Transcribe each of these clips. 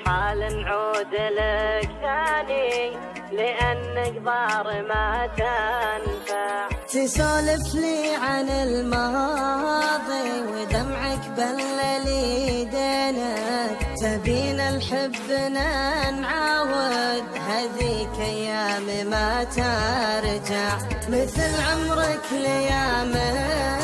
محال نعود لك ثاني لأنك ضار ما تنفع. تسولف لي عن الماضي ودمعك بلل يدينك، تبينا الحبنا نعاود هذيك ايام ما ترجع. مثل عمرك ليامنا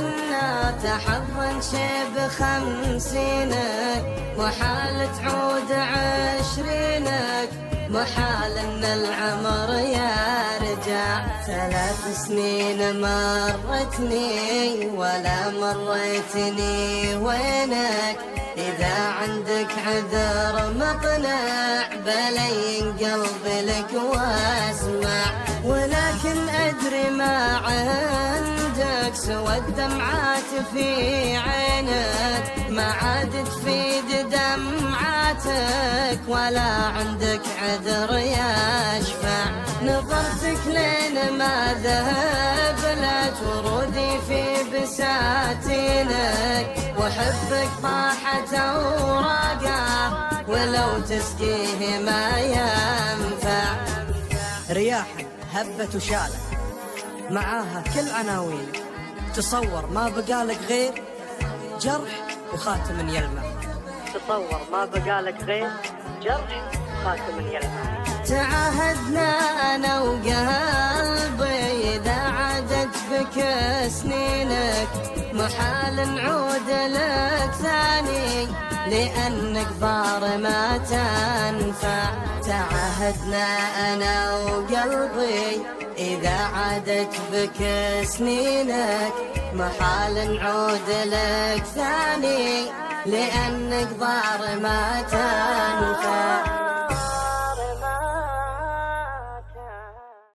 تحضن شيب خمسينك، محال تعود عشرينك، محال ان العمر يرجع. 3 سنين مرتني ولا مريتني وينك، إذا عندك عذر مقنع بلين قلبي لك واسمع. ولكن أدري ما عندك سوى الدمعات في عينك، ما عاد تفيد دمعاتك ولا عندك عذر يشفع. نظرتك لين ما ذهبلت ورودي في بساتينك، وحبك طاحت أوراقه ولو تسقيه ما ينفع. رياحا هبت وشالت معاها كل عناوين، تصور ما بقالك غير جرح وخاتم يلمع. تصور ما بقالك غير جرح وخاتم يلمع. تعاهدنا أنا وقلبي إذا عادت بك سنينك، محال نعود لك ثاني لأنك ضار ما تنفع. تعاهدنا أنا وقلبي إذا عادت بك سنينك، محال نعود لك ثاني لأنك ضار ما تنفع.